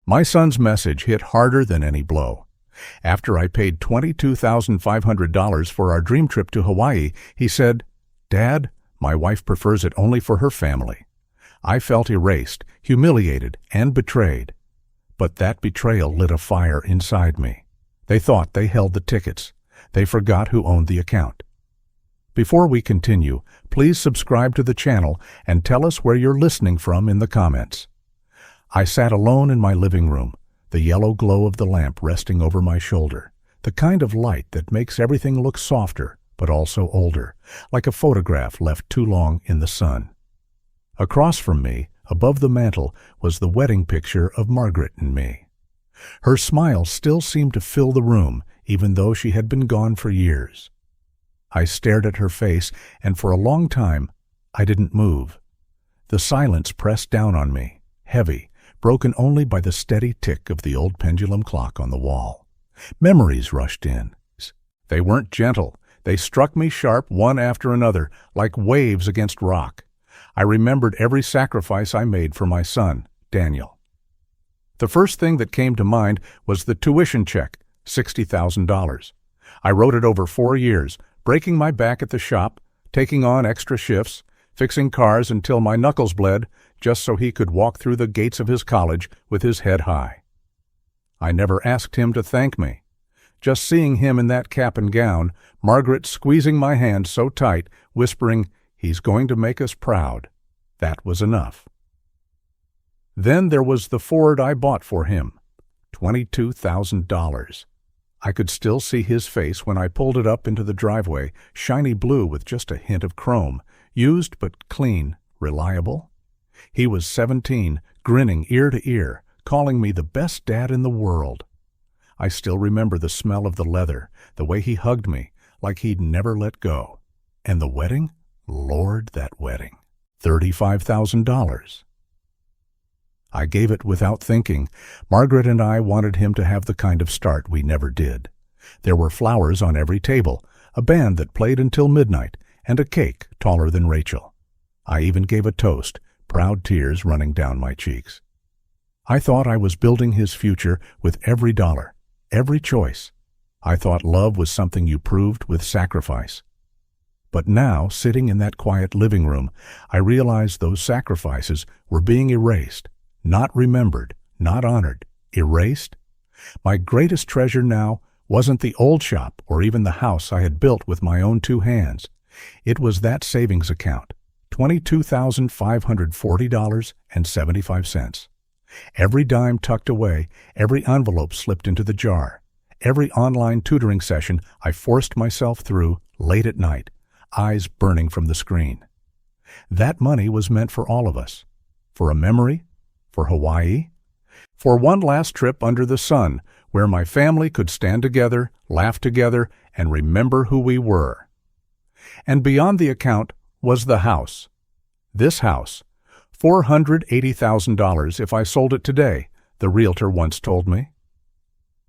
My son's message hit harder than any blow. After I paid $22,500 for our dream trip to Hawaii, he said, "Dad, my wife prefers it only for her family." I felt erased, humiliated, and betrayed. But that betrayal lit a fire inside me. They thought they held the tickets. They forgot who owned the account. Before we continue, please subscribe to the channel and tell us where you're listening from in the comments. I sat alone in my living room, the yellow glow of the lamp resting over my shoulder, the kind of light that makes everything look softer but also older, like a photograph left too long in the sun. Across from me, above the mantel, was the wedding picture of Margaret and me. Her smile still seemed to fill the room, even though she had been gone for years. I stared at her face, and for a long time, I didn't move. The silence pressed down on me, heavy, broken only by the steady tick of the old pendulum clock on the wall. Memories rushed in. They weren't gentle. They struck me sharp one after another, like waves against rock. I remembered every sacrifice I made for my son, Daniel. The first thing that came to mind was the tuition check, $60,000. I wrote it over 4 years, breaking my back at the shop, taking on extra shifts, fixing cars until my knuckles bled, just so he could walk through the gates of his college with his head high. I never asked him to thank me. Just seeing him in that cap and gown, Margaret squeezing my hand so tight, whispering, "He's going to make us proud," that was enough. Then there was the Ford I bought for him, $22,000. I could still see his face when I pulled it up into the driveway, shiny blue with just a hint of chrome, used but clean, reliable. He was 17, grinning ear to ear, calling me the best dad in the world. I still remember the smell of the leather, the way he hugged me, like he'd never let go. And the wedding? Lord, that wedding. $35,000. I gave it without thinking. Margaret and I wanted him to have the kind of start we never did. There were flowers on every table, a band that played until midnight, and a cake taller than Rachel. I even gave a toast, proud tears running down my cheeks. I thought I was building his future with every dollar, every choice. I thought love was something you proved with sacrifice. But now, sitting in that quiet living room, I realized those sacrifices were being erased, not remembered, not honored, erased. My greatest treasure now wasn't the old shop or even the house I had built with my own 2 hands. It was that savings account, $22,540.75. Every dime tucked away, every envelope slipped into the jar, every online tutoring session I forced myself through late at night, eyes burning from the screen. That money was meant for all of us, for a memory, for Hawaii, for one last trip under the sun where my family could stand together, laugh together, and remember who we were. And beyond the account was the house. This house, $480,000 if I sold it today, the realtor once told me.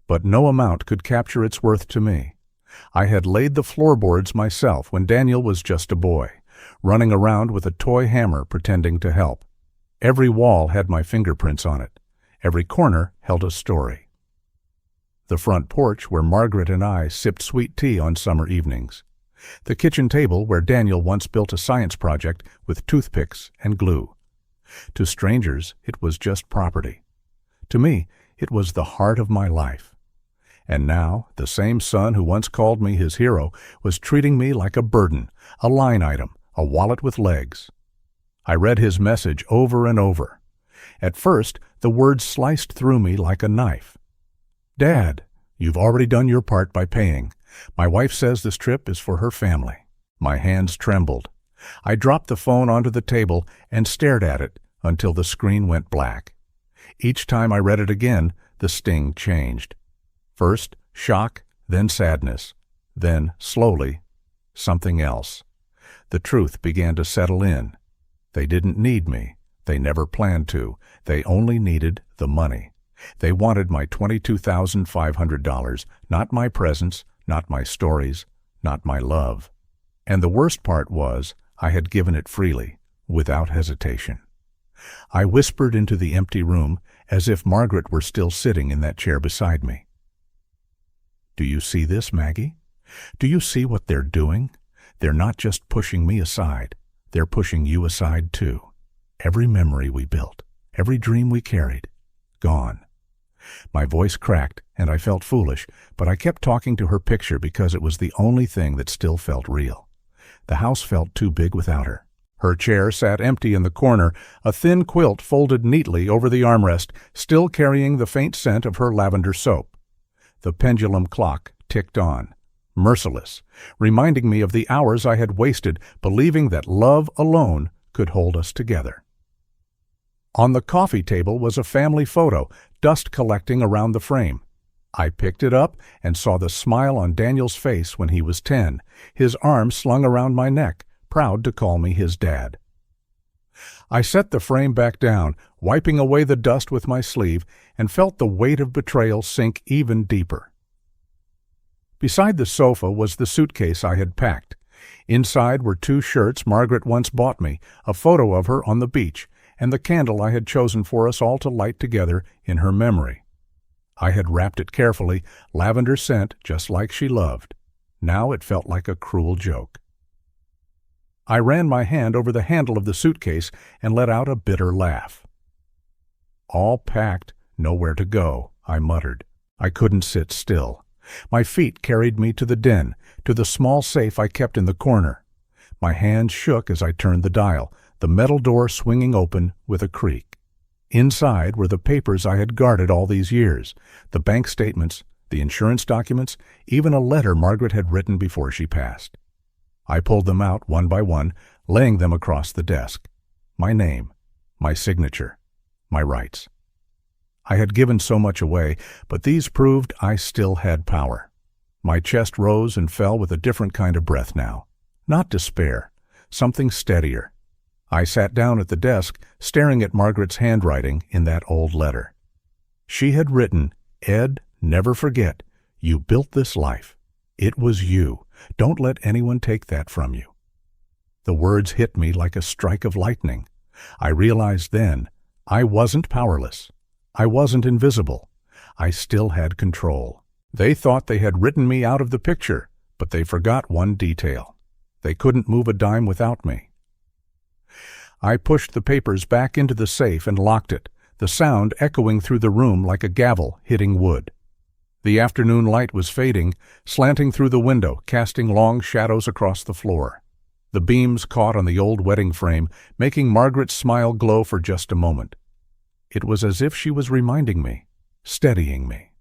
But no amount could capture its worth to me. I had laid the floorboards myself when Daniel was just a boy, running around with a toy hammer pretending to help. Every wall had my fingerprints on it. Every corner held a story. The front porch where Margaret and I sipped sweet tea on summer evenings. The kitchen table where Daniel once built a science project with toothpicks and glue. To strangers, it was just property. To me, it was the heart of my life. And now, the same son who once called me his hero was treating me like a burden, a line item, a wallet with legs. I read his message over and over. At first, the words sliced through me like a knife. "Dad, you've already done your part by paying. My wife says this trip is for her family." My hands trembled. I dropped the phone onto the table and stared at it until the screen went black. Each time I read it again, the sting changed. First, shock, then sadness, then, slowly, something else. The truth began to settle in. They didn't need me. They never planned to. They only needed the money. They wanted my $22,500, not my presents, not my stories, not my love. And the worst part was, I had given it freely, without hesitation. I whispered into the empty room, as if Margaret were still sitting in that chair beside me. "Do you see this, Maggie? Do you see what they're doing? They're not just pushing me aside. They're pushing you aside too. Every memory we built, every dream we carried, gone." My voice cracked, and I felt foolish, but I kept talking to her picture because it was the only thing that still felt real. The house felt too big without her. Her chair sat empty in the corner, a thin quilt folded neatly over the armrest, still carrying the faint scent of her lavender soap. The pendulum clock ticked on, merciless, reminding me of the hours I had wasted believing that love alone could hold us together. On the coffee table was a family photo, dust collecting around the frame. I picked it up and saw the smile on Daniel's face when he was 10, his arm slung around my neck, proud to call me his dad. I set the frame back down, wiping away the dust with my sleeve, and felt the weight of betrayal sink even deeper. Beside the sofa was the suitcase I had packed. Inside were 2 shirts Margaret once bought me, a photo of her on the beach, and the candle I had chosen for us all to light together in her memory. I had wrapped it carefully, lavender scent just like she loved. Now it felt like a cruel joke. I ran my hand over the handle of the suitcase and let out a bitter laugh. "All packed, nowhere to go," I muttered. I couldn't sit still. My feet carried me to the den, to the small safe I kept in the corner. My hands shook as I turned the dial, the metal door swinging open with a creak. Inside were the papers I had guarded all these years, the bank statements, the insurance documents, even a letter Margaret had written before she passed. I pulled them out one by one, laying them across the desk. My name, my signature, my rights. I had given so much away, but these proved I still had power. My chest rose and fell with a different kind of breath now. Not despair, something steadier. I sat down at the desk, staring at Margaret's handwriting in that old letter. She had written, "Ed, never forget, you built this life. It was you. Don't let anyone take that from you." The words hit me like a strike of lightning. I realized then I wasn't powerless. I wasn't invisible. I still had control. They thought they had written me out of the picture, but they forgot one detail. They couldn't move a dime without me. I pushed the papers back into the safe and locked it, the sound echoing through the room like a gavel hitting wood. The afternoon light was fading, slanting through the window, casting long shadows across the floor. The beams caught on the old wedding frame, making Margaret's smile glow for just a moment. It was as if she was reminding me, steadying me.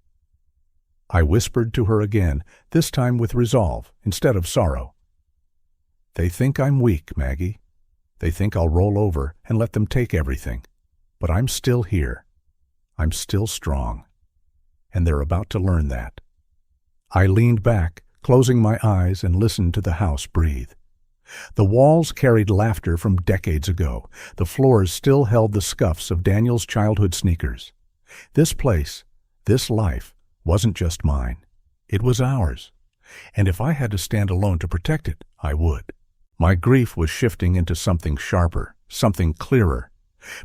I whispered to her again, this time with resolve instead of sorrow. "They think I'm weak, Maggie. They think I'll roll over and let them take everything. But I'm still here. I'm still strong. And they're about to learn that." I leaned back, closing my eyes, and listened to the house breathe. The walls carried laughter from decades ago. The floors still held the scuffs of Daniel's childhood sneakers. This place, this life, wasn't just mine. It was ours. And if I had to stand alone to protect it, I would. My grief was shifting into something sharper, something clearer.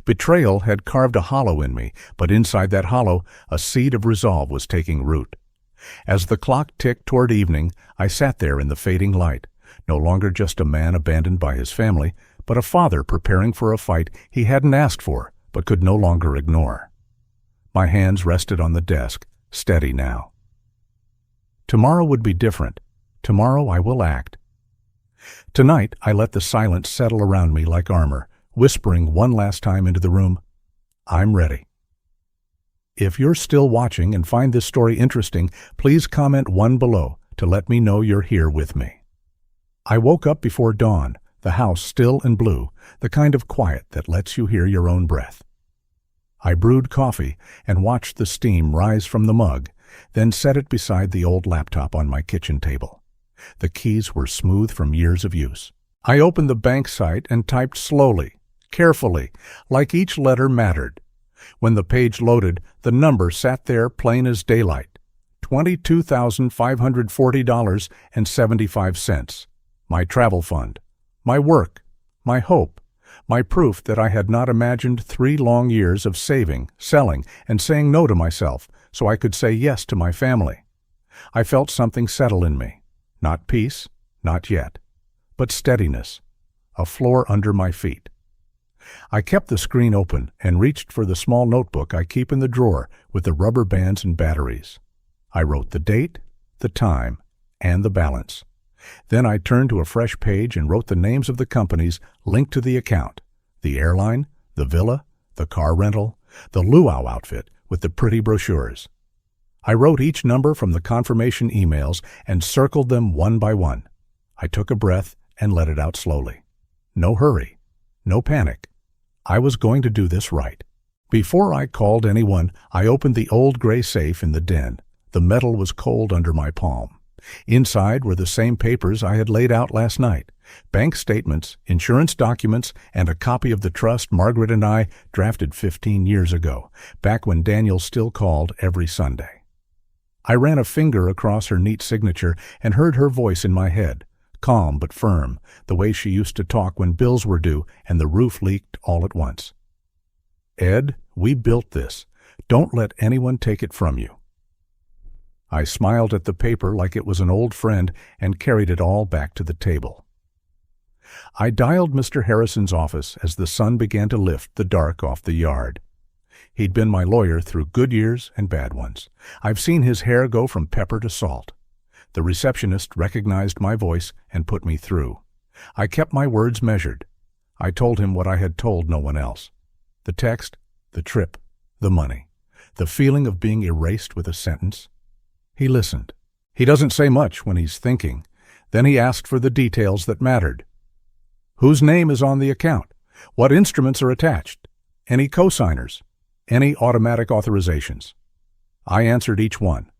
Betrayal had carved a hollow in me, but inside that hollow, a seed of resolve was taking root. As the clock ticked toward evening, I sat there in the fading light, no longer just a man abandoned by his family, but a father preparing for a fight he hadn't asked for, but could no longer ignore. My hands rested on the desk, steady now. Tomorrow would be different. Tomorrow I will act. Tonight I let the silence settle around me like armor, whispering one last time into the room, "I'm ready." If you're still watching and find this story interesting, please comment 1 below to let me know you're here with me. I woke up before dawn, the house still and blue, the kind of quiet that lets you hear your own breath. I brewed coffee and watched the steam rise from the mug, then set it beside the old laptop on my kitchen table. The keys were smooth from years of use. I opened the bank site and typed slowly, carefully, like each letter mattered. When the page loaded, the number sat there plain as daylight. $22,540.75. My travel fund, my work, my hope, My proof that I had not imagined 3 long years of saving, selling, and saying no to myself so I could say yes to my family. I felt something settle in me. Not peace, not yet, but steadiness, a floor under my feet. I kept the screen open and reached for the small notebook I keep in the drawer with the rubber bands and batteries. I wrote the date, the time, and the balance. Then I turned to a fresh page and wrote the names of the companies linked to the account, the airline, the villa, the car rental, the luau outfit with the pretty brochures. I wrote each number from the confirmation emails and circled them one by one. I took a breath and let it out slowly. No hurry, no panic. I was going to do this right. Before I called anyone, I opened the old gray safe in the den. The metal was cold under my palm. Inside were the same papers I had laid out last night, bank statements, insurance documents, and a copy of the trust Margaret and I drafted 15 years ago, back when Daniel still called every Sunday. I ran a finger across her neat signature and heard her voice in my head, calm but firm, the way she used to talk when bills were due and the roof leaked all at once. "Ed, we built this. Don't let anyone take it from you." I smiled at the paper like it was an old friend and carried it all back to the table. I dialed Mr. Harrison's office as the sun began to lift the dark off the yard. He'd been my lawyer through good years and bad ones. I've seen his hair go from pepper to salt. The receptionist recognized my voice and put me through. I kept my words measured. I told him what I had told no one else. The text, the trip, the money, the feeling of being erased with a sentence. He listened. He doesn't say much when he's thinking. Then he asked for the details that mattered. Whose name is on the account? What instruments are attached? Any cosigners? Any automatic authorizations? I answered each one.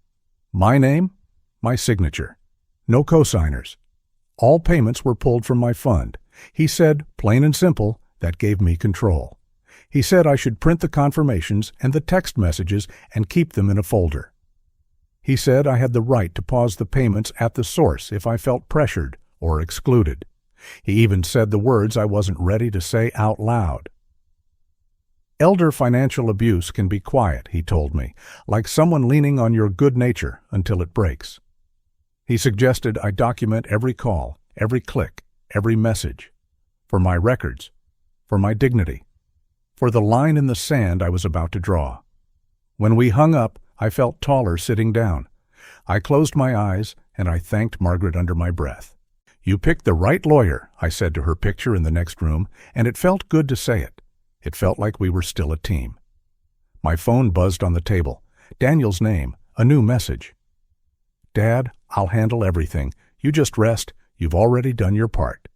My name, my signature. No cosigners. All payments were pulled from my fund. He said, plain and simple, that gave me control. He said I should print the confirmations and the text messages and keep them in a folder. He said I had the right to pause the payments at the source if I felt pressured or excluded. He even said the words I wasn't ready to say out loud. Elder financial abuse can be quiet, he told me, like someone leaning on your good nature until it breaks. He suggested I document every call, every click, every message, for my records, for my dignity, for the line in the sand I was about to draw. When we hung up, I felt taller sitting down. I closed my eyes and I thanked Margaret under my breath. You picked the right lawyer, I said to her picture in the next room, and it felt good to say it. It felt like we were still a team. My phone buzzed on the table. Daniel's name, a new message. Dad, I'll handle everything. You just rest. You've already done your part.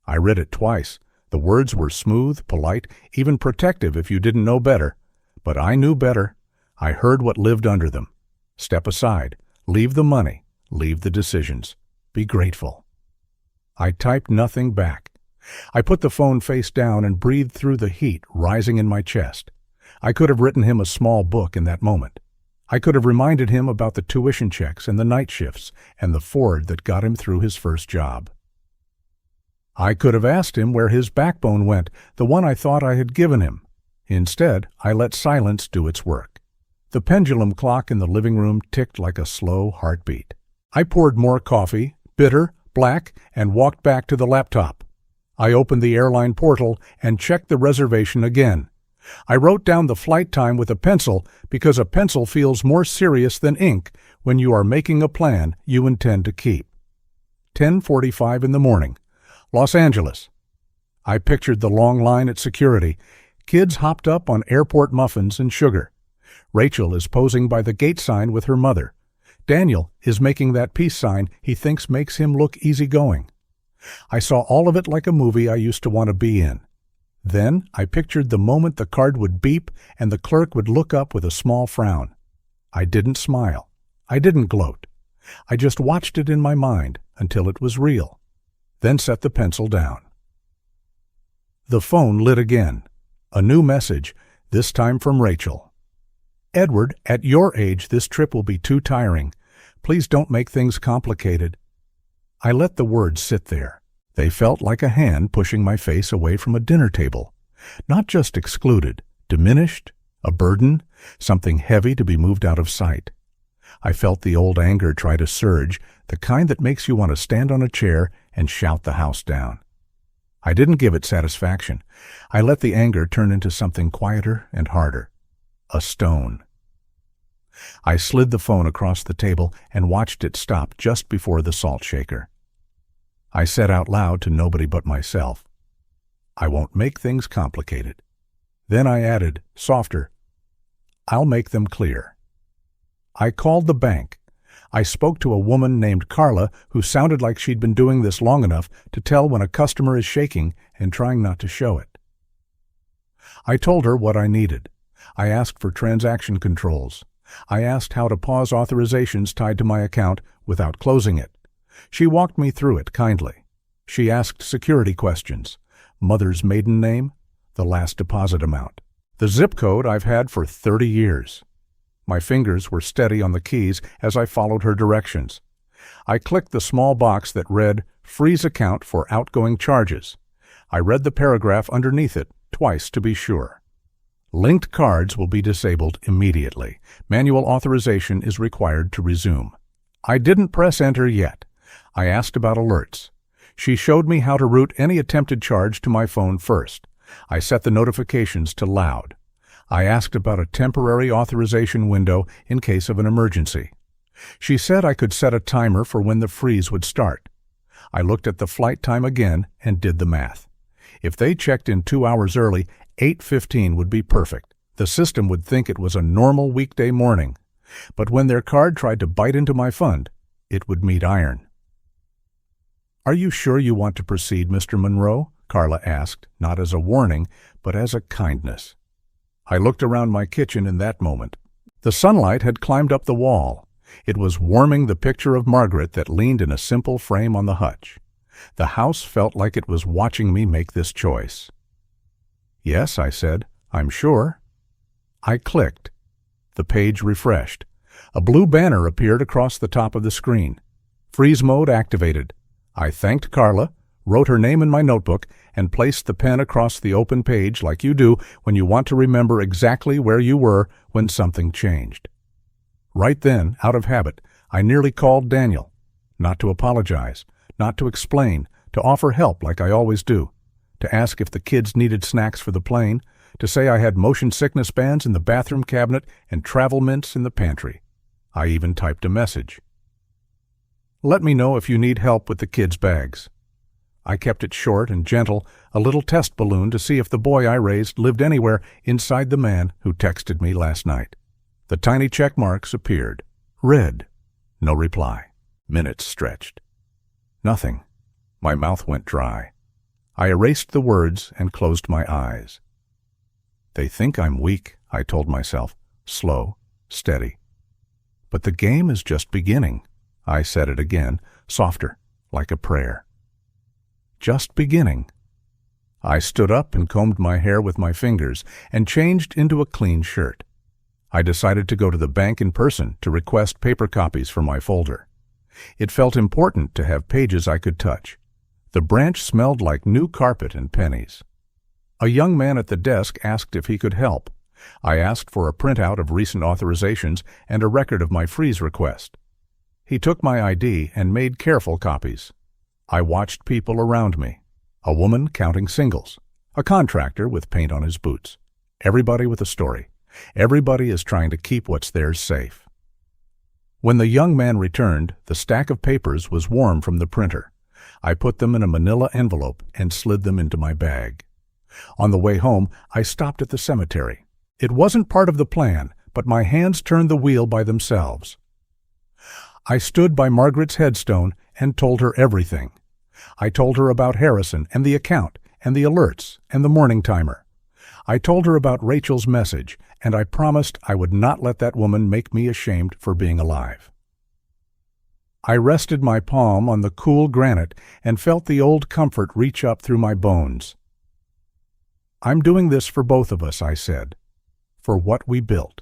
I read it twice. The words were smooth, polite, even protective if you didn't know better. But I knew better. I heard what lived under them. Step aside. Leave the money. Leave the decisions. Be grateful. I typed nothing back. I put the phone face down and breathed through the heat rising in my chest. I could have written him a small book in that moment. I could have reminded him about the tuition checks and the night shifts and the Ford that got him through his first job. I could have asked him where his backbone went, the one I thought I had given him. Instead, I let silence do its work. The pendulum clock in the living room ticked like a slow heartbeat. I poured more coffee, bitter, black, and walked back to the laptop. I opened the airline portal and checked the reservation again. I wrote down the flight time with a pencil because a pencil feels more serious than ink when you are making a plan you intend to keep. 10:45 in the morning. Los Angeles. I pictured the long line at security. Kids hopped up on airport muffins and sugar. Rachel is posing by the gate sign with her mother. Daniel is making that peace sign he thinks makes him look easygoing. I saw all of it like a movie I used to want to be in. Then I pictured the moment the card would beep and the clerk would look up with a small frown. I didn't smile. I didn't gloat. I just watched it in my mind until it was real. Then set the pencil down. The phone lit again. A new message, this time from Rachel. Edward, at your age, this trip will be too tiring. Please don't make things complicated. I let the words sit there. They felt like a hand pushing my face away from a dinner table. Not just excluded, diminished, a burden, something heavy to be moved out of sight. I felt the old anger try to surge, the kind that makes you want to stand on a chair and shout the house down. I didn't give it satisfaction. I let the anger turn into something quieter and harder. A stone. I slid the phone across the table and watched it stop just before the salt shaker. I said out loud to nobody but myself, "I won't make things complicated." Then I added, softer, "I'll make them clear." I called the bank. I spoke to a woman named Carla who sounded like she'd been doing this long enough to tell when a customer is shaking and trying not to show it. I told her what I needed. I asked for transaction controls. I asked how to pause authorizations tied to my account without closing it. She walked me through it kindly. She asked security questions. Mother's maiden name, the last deposit amount, the zip code I've had for 30 years. My fingers were steady on the keys as I followed her directions. I clicked the small box that read, "Freeze account for outgoing charges." I read the paragraph underneath it, twice to be sure. Linked cards will be disabled immediately. Manual authorization is required to resume. I didn't press enter yet. I asked about alerts. She showed me how to route any attempted charge to my phone first. I set the notifications to loud. I asked about a temporary authorization window in case of an emergency. She said I could set a timer for when the freeze would start. I looked at the flight time again and did the math. If they checked in 2 hours early, 8:15 would be perfect. The system would think it was a normal weekday morning. But when their card tried to bite into my fund, it would meet iron. "Are you sure you want to proceed, Mr. Monroe?" Carla asked, not as a warning, but as a kindness. I looked around my kitchen in that moment. The sunlight had climbed up the wall. It was warming the picture of Margaret that leaned in a simple frame on the hutch. The house felt like it was watching me make this choice. "Yes," I said, "I'm sure." I clicked. The page refreshed. A blue banner appeared across the top of the screen. Freeze mode activated. I thanked Carla, wrote her name in my notebook, and placed the pen across the open page like you do when you want to remember exactly where you were when something changed. Right then, out of habit, I nearly called Daniel. Not to apologize, not to explain, to offer help like I always do, to ask if the kids needed snacks for the plane, to say I had motion sickness bands in the bathroom cabinet and travel mints in the pantry. I even typed a message. "Let me know if you need help with the kids' bags." I kept it short and gentle, a little test balloon to see if the boy I raised lived anywhere inside the man who texted me last night. The tiny check marks appeared. Read. No reply. Minutes stretched. Nothing. My mouth went dry. I erased the words and closed my eyes. They think I'm weak, I told myself, slow, steady. But the game is just beginning. I said it again, softer, like a prayer. Just beginning. I stood up and combed my hair with my fingers and changed into a clean shirt. I decided to go to the bank in person to request paper copies for my folder. It felt important to have pages I could touch. The branch smelled like new carpet and pennies. A young man at the desk asked if he could help. I asked for a printout of recent authorizations and a record of my freeze request. He took my ID and made careful copies. I watched people around me. A woman counting singles. A contractor with paint on his boots. Everybody with a story. Everybody is trying to keep what's theirs safe. When the young man returned, the stack of papers was warm from the printer. I put them in a manila envelope and slid them into my bag. On the way home, I stopped at the cemetery. It wasn't part of the plan, but my hands turned the wheel by themselves. I stood by Margaret's headstone and told her everything. I told her about Harrison and the account and the alerts and the morning timer. I told her about Rachel's message, and I promised I would not let that woman make me ashamed for being alive. I rested my palm on the cool granite and felt the old comfort reach up through my bones. I'm doing this for both of us, I said, for what we built.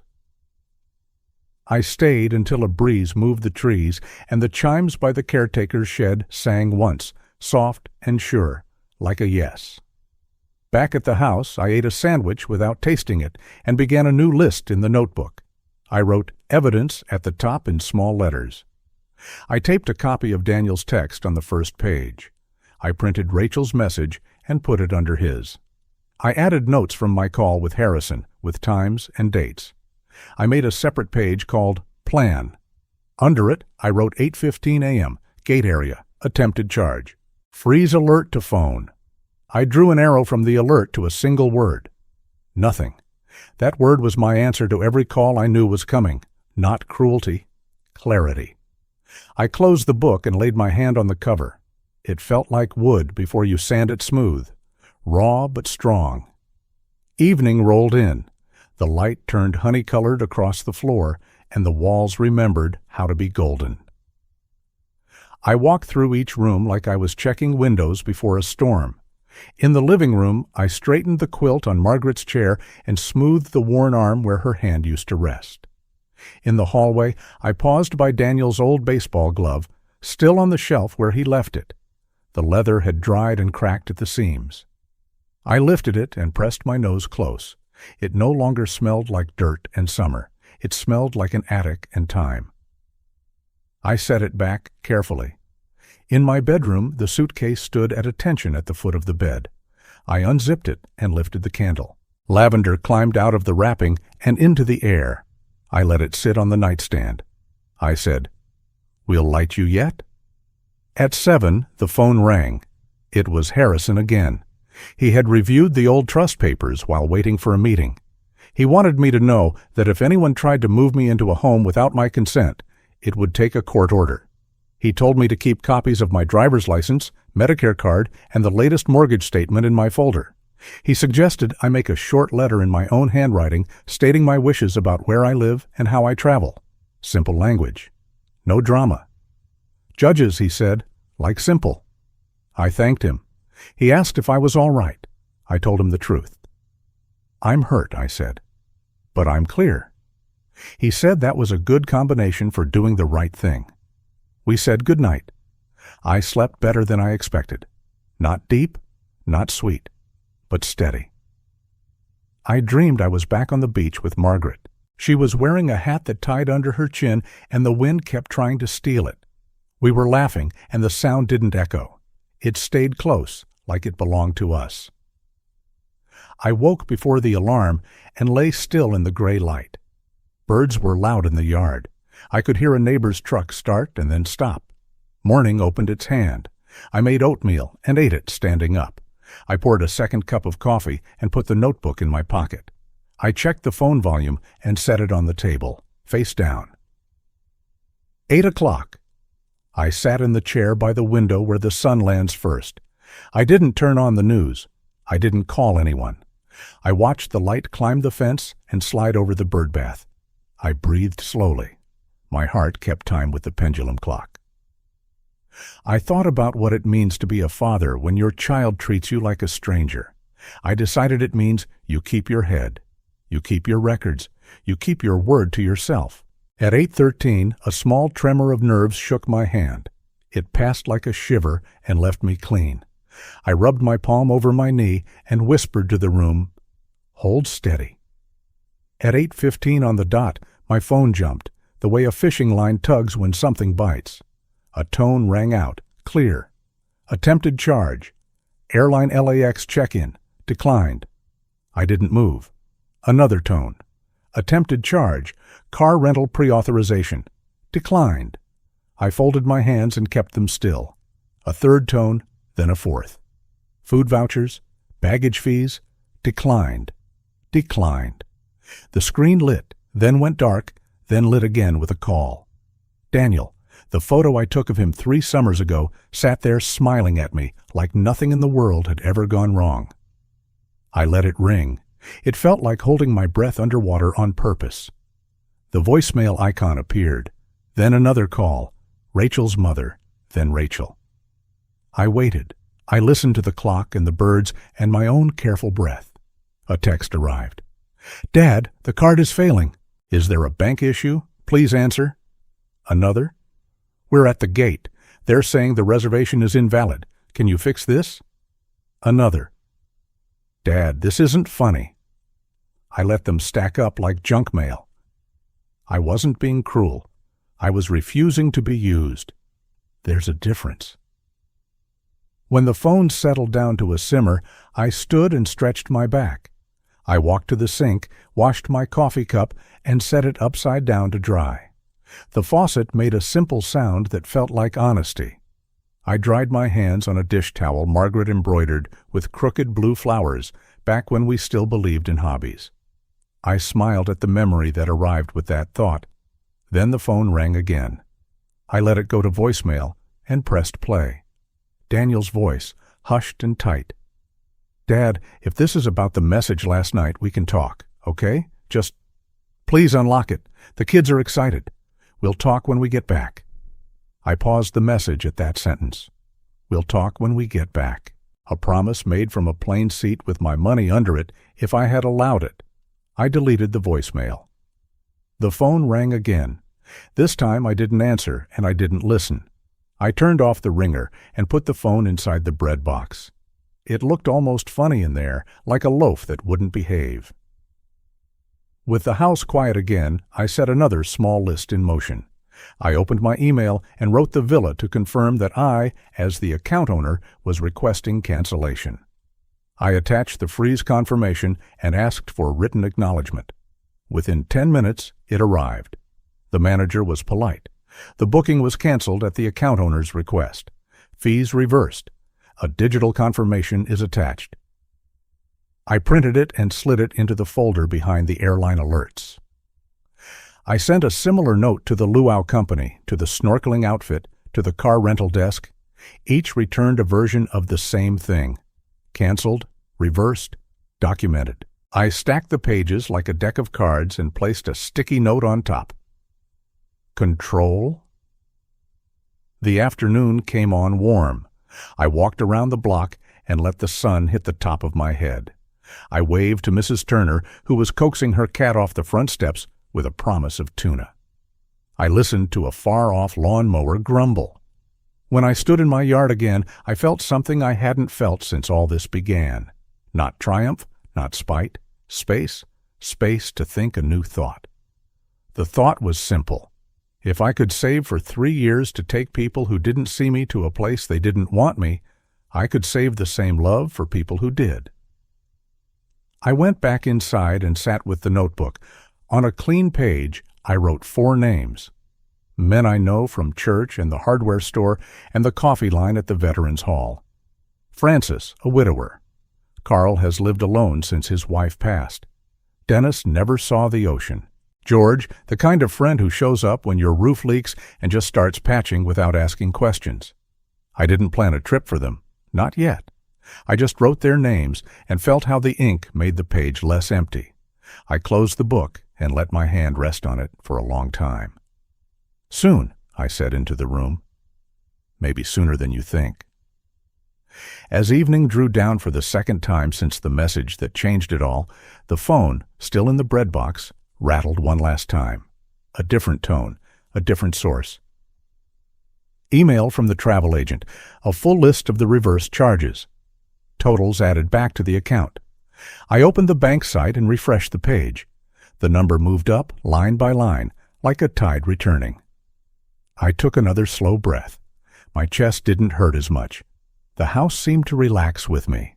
I stayed until a breeze moved the trees and the chimes by the caretaker's shed sang once, soft and sure, like a yes. Back at the house, I ate a sandwich without tasting it and began a new list in the notebook. I wrote evidence at the top in small letters. I taped a copy of Daniel's text on the first page. I printed Rachel's message and put it under his. I added notes from my call with Harrison, with times and dates. I made a separate page called Plan. Under it, I wrote 8:15 a.m., gate area, attempted charge. Freeze alert to phone. I drew an arrow from the alert to a single word. Nothing. That word was my answer to every call I knew was coming. Not cruelty, clarity. I closed the book and laid my hand on the cover. It felt like wood before you sand it smooth, raw but strong. Evening rolled in. The light turned honey-colored across the floor, and the walls remembered how to be golden. I walked through each room like I was checking windows before a storm. In the living room, I straightened the quilt on Margaret's chair and smoothed the worn arm where her hand used to rest. In the hallway, I paused by Daniel's old baseball glove, still on the shelf where he left it. The leather had dried and cracked at the seams. I lifted it and pressed my nose close. It no longer smelled like dirt and summer. It smelled like an attic and time. I set it back carefully. In my bedroom, the suitcase stood at attention at the foot of the bed. I unzipped it and lifted the candle. Lavender climbed out of the wrapping and into the air. I let it sit on the nightstand. I said, "We'll light you yet?" At 7, the phone rang. It was Harrison again. He had reviewed the old trust papers while waiting for a meeting. He wanted me to know that if anyone tried to move me into a home without my consent, it would take a court order. He told me to keep copies of my driver's license, Medicare card, and the latest mortgage statement in my folder. He suggested I make a short letter in my own handwriting stating my wishes about where I live and how I travel. Simple language. No drama. Judges, he said, like simple. I thanked him. He asked if I was all right. I told him the truth. "I'm hurt," I said, "but I'm clear." He said that was a good combination for doing the right thing. We said good night. I slept better than I expected. Not deep, not sweet, but steady. I dreamed I was back on the beach with Margaret. She was wearing a hat that tied under her chin, and the wind kept trying to steal it. We were laughing, and the sound didn't echo. It stayed close, like it belonged to us. I woke before the alarm and lay still in the gray light. Birds were loud in the yard. I could hear a neighbor's truck start and then stop. Morning opened its hand. I made oatmeal and ate it standing up. I poured a second cup of coffee and put the notebook in my pocket. I checked the phone volume and set it on the table, face down. 8 o'clock. I sat in the chair by the window where the sun lands first. I didn't turn on the news. I didn't call anyone. I watched the light climb the fence and slide over the bird bath. I breathed slowly. My heart kept time with the pendulum clock. I thought about what it means to be a father when your child treats you like a stranger. I decided it means you keep your head. You keep your records. You keep your word to yourself. At 8:13, a small tremor of nerves shook my hand. It passed like a shiver and left me clean. I rubbed my palm over my knee and whispered to the room, "Hold steady." At 8:15 on the dot, my phone jumped, the way a fishing line tugs when something bites. A tone rang out, clear. Attempted charge. Airline LAX check-in. Declined. I didn't move. Another tone. Attempted charge. Car rental pre-authorization. Declined. I folded my hands and kept them still. A third tone, then a fourth. Food vouchers, baggage fees, declined. Declined. The screen lit, then went dark, then lit again with a call. Daniel, the photo I took of him 3 summers ago, sat there smiling at me like nothing in the world had ever gone wrong. I let it ring. It felt like holding my breath underwater on purpose. The voicemail icon appeared, then another call, Rachel's mother, then Rachel. I waited. I listened to the clock and the birds and my own careful breath. A text arrived. "Dad, the card is failing. Is there a bank issue? Please answer." Another. "We're at the gate. They're saying the reservation is invalid. Can you fix this? Another. Dad, this isn't funny. I let them stack up like junk mail. I wasn't being cruel. I was refusing to be used. There's a difference. When the phone settled down to a simmer, I stood and stretched my back. I walked to the sink, washed my coffee cup, and set it upside down to dry. The faucet made a simple sound that felt like honesty. I dried my hands on a dish towel Margaret embroidered with crooked blue flowers back when we still believed in hobbies. I smiled at the memory that arrived with that thought. Then the phone rang again. I let it go to voicemail and pressed play. Daniel's voice, hushed and tight. Dad, if this is about the message last night, we can talk, okay? Just, please unlock it. The kids are excited. We'll talk when we get back. I paused the message at that sentence. We'll talk when we get back. A promise made from a plain seat with my money under it if I had allowed it. I deleted the voicemail. The phone rang again. This time I didn't answer and I didn't listen. I turned off the ringer and put the phone inside the bread box. It looked almost funny in there, like a loaf that wouldn't behave. With the house quiet again, I set another small list in motion. I opened my email and wrote the villa to confirm that I, as the account owner, was requesting cancellation. I attached the freeze confirmation and asked for written acknowledgement. Within 10 minutes, it arrived. The manager was polite. The booking was canceled at the account owner's request. Fees reversed. A digital confirmation is attached. I printed it and slid it into the folder behind the airline alerts. I sent a similar note to the luau company, to the snorkeling outfit, to the car rental desk. Each returned a version of the same thing. Canceled, reversed, documented. I stacked the pages like a deck of cards and placed a sticky note on top. Control? The afternoon came on warm. I walked around the block and let the sun hit the top of my head. I waved to Mrs. Turner, who was coaxing her cat off the front steps with a promise of tuna. I listened to a far-off lawnmower grumble. When I stood in my yard again, I felt something I hadn't felt since all this began. Not triumph, not spite, space to think a new thought. The thought was simple. If I could save for 3 years to take people who didn't see me to a place they didn't want me, I could save the same love for people who did. I went back inside and sat with the notebook. On a clean page, I wrote 4 names. Men I know from church and the hardware store and the coffee line at the Veterans Hall. Francis, a widower. Carl has lived alone since his wife passed. Dennis never saw the ocean. George, the kind of friend who shows up when your roof leaks and just starts patching without asking questions. I didn't plan a trip for them. Not yet. I just wrote their names and felt how the ink made the page less empty. I closed the book and let my hand rest on it for a long time. Soon, I said into the room. Maybe sooner than you think. As evening drew down for the second time since the message that changed it all, the phone, still in the bread box, rattled one last time. A different tone, a different source. Email from the travel agent, a full list of the reverse charges. Totals added back to the account. I opened the bank site and refreshed the page. The number moved up, line by line, like a tide returning. I took another slow breath. My chest didn't hurt as much. The house seemed to relax with me.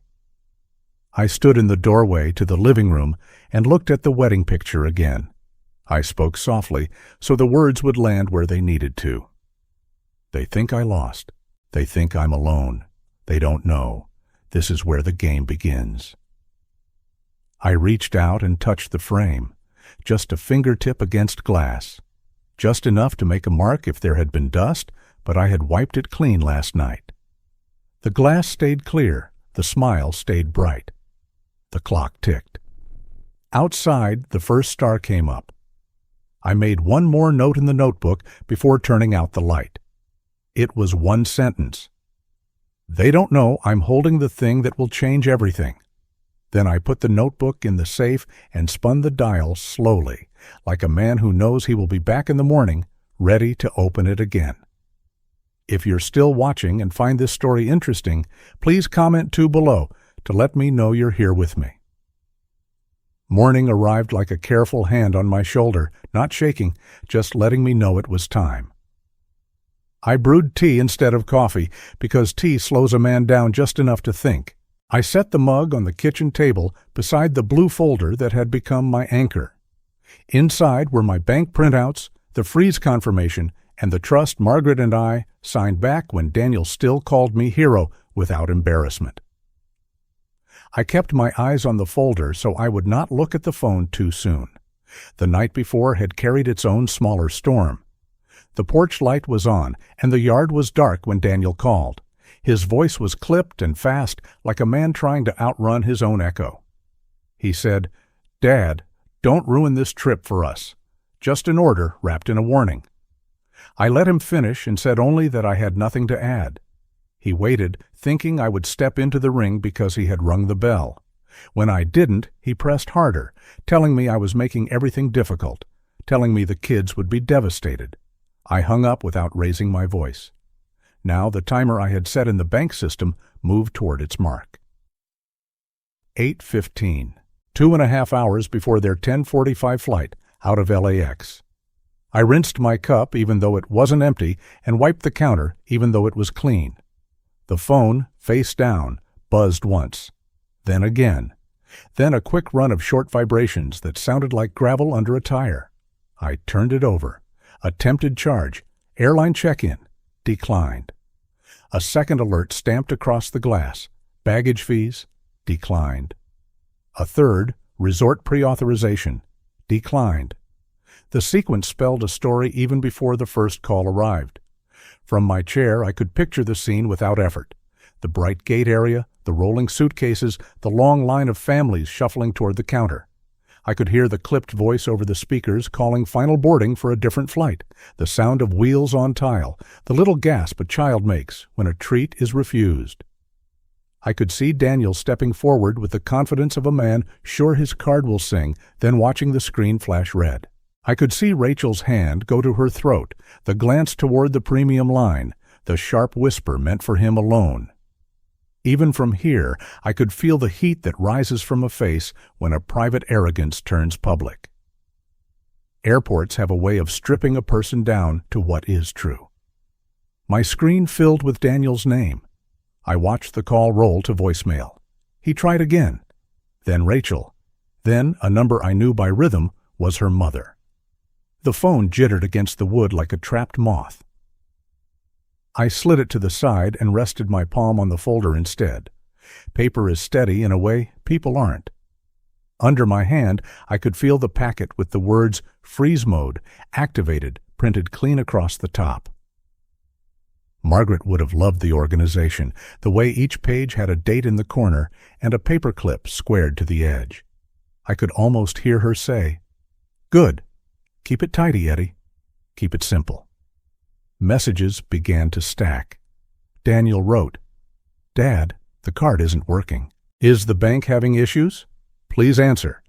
I stood in the doorway to the living room and looked at the wedding picture again. I spoke softly so the words would land where they needed to. They think I lost. They think I'm alone. They don't know. This is where the game begins. I reached out and touched the frame, just a fingertip against glass. Just enough to make a mark if there had been dust, but I had wiped it clean last night. The glass stayed clear. The smile stayed bright. The clock ticked. Outside, the first star came up. I made one more note in the notebook before turning out the light. It was one sentence. They don't know I'm holding the thing that will change everything. Then I put the notebook in the safe and spun the dial slowly, like a man who knows he will be back in the morning, ready to open it again. If you're still watching and find this story interesting, please comment too below to let me know you're here with me. Morning arrived like a careful hand on my shoulder, not shaking, just letting me know it was time. I brewed tea instead of coffee because tea slows a man down just enough to think. I set the mug on the kitchen table beside the blue folder that had become my anchor. Inside were my bank printouts, the freeze confirmation, and the trust Margaret and I signed back when Daniel still called me hero without embarrassment. I kept my eyes on the folder so I would not look at the phone too soon. The night before had carried its own smaller storm. The porch light was on, and the yard was dark when Daniel called. His voice was clipped and fast, like a man trying to outrun his own echo. He said, "Dad, don't ruin this trip for us. Just an order wrapped in a warning." I let him finish and said only that I had nothing to add. He waited, thinking I would step into the ring because he had rung the bell. When I didn't, he pressed harder, telling me I was making everything difficult, telling me the kids would be devastated. I hung up without raising my voice. Now the timer I had set in the bank system moved toward its mark. 8:15, 2.5 hours before their 10:45 flight out of LAX. I rinsed my cup even though it wasn't empty and wiped the counter even though it was clean. The phone, face down, buzzed once. Then again. Then a quick run of short vibrations that sounded like gravel under a tire. I turned it over. Attempted charge. Airline check-in. Declined. A second alert stamped across the glass. Baggage fees. Declined. A third, resort pre-authorization. Declined. The sequence spelled a story even before the first call arrived. From my chair, I could picture the scene without effort. The bright gate area, the rolling suitcases, the long line of families shuffling toward the counter. I could hear the clipped voice over the speakers calling final boarding for a different flight, the sound of wheels on tile, the little gasp a child makes when a treat is refused. I could see Daniel stepping forward with the confidence of a man sure his card will sing, then watching the screen flash red. I could see Rachel's hand go to her throat, the glance toward the premium line, the sharp whisper meant for him alone. Even from here, I could feel the heat that rises from a face when a private arrogance turns public. Airports have a way of stripping a person down to what is true. My screen filled with Daniel's name. I watched the call roll to voicemail. He tried again. Then Rachel. Then, a number I knew by rhythm, was her mother. The phone jittered against the wood like a trapped moth. I slid it to the side and rested my palm on the folder instead. Paper is steady in a way people aren't. Under my hand, I could feel the packet with the words "Freeze Mode" activated printed clean across the top. Margaret would have loved the organization, the way each page had a date in the corner and a paper clip squared to the edge. I could almost hear her say, "Good. Keep it tidy, Eddie. Keep it simple." Messages began to stack. Daniel wrote, "Dad, the card isn't working. Is the bank having issues? Please answer.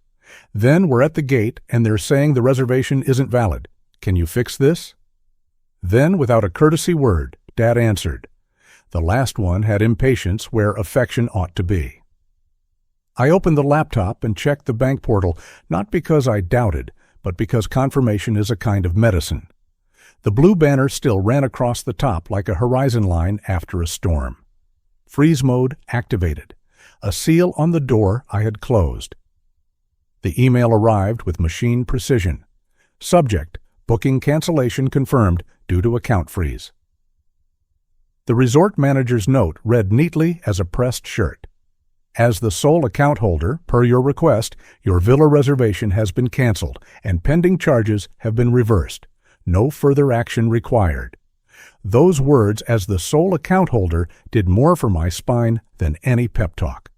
Then we're at the gate and they're saying the reservation isn't valid. Can you fix this?" Then, without a courtesy word, Dad answered. The last one had impatience where affection ought to be. I opened the laptop and checked the bank portal, not because I doubted, but because confirmation is a kind of medicine. The blue banner still ran across the top like a horizon line after a storm. Freeze mode activated. A seal on the door I had closed. The email arrived with machine precision. Subject: booking cancellation confirmed due to account freeze. The resort manager's note read neatly as a pressed shirt. As the sole account holder, per your request, your villa reservation has been canceled and pending charges have been reversed. No further action required. Those words, as the sole account holder, did more for my spine than any pep talk.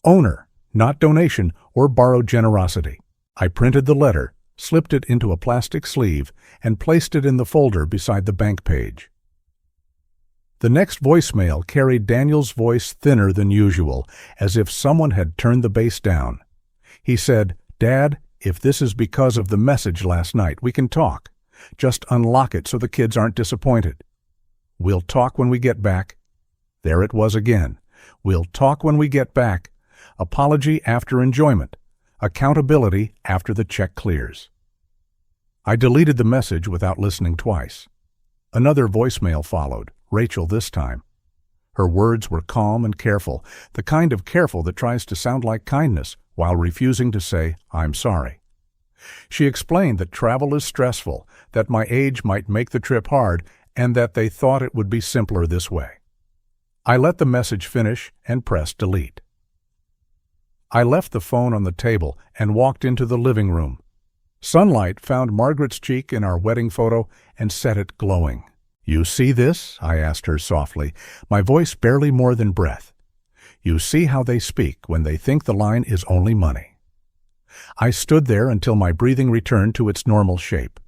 Owner, not donation or borrowed generosity. I printed the letter, slipped it into a plastic sleeve, and placed it in the folder beside the bank page. The next voicemail carried Daniel's voice thinner than usual, as if someone had turned the bass down. He said, "Dad, if this is because of the message last night, we can talk. Just unlock it so the kids aren't disappointed." We'll talk when we get back. There it was again. We'll talk when we get back. Apology after enjoyment. Accountability after the check clears. I deleted the message without listening twice. Another voicemail followed, Rachel this time. Her words were calm and careful, the kind of careful that tries to sound like kindness while refusing to say, "I'm sorry." She explained that travel is stressful, that my age might make the trip hard, and that they thought it would be simpler this way. I let the message finish and pressed delete. I left the phone on the table and walked into the living room. Sunlight found Margaret's cheek in our wedding photo and set it glowing. "You see this?" I asked her softly, my voice barely more than breath. "You see how they speak when they think the line is only money." I stood there until my breathing returned to its normal shape.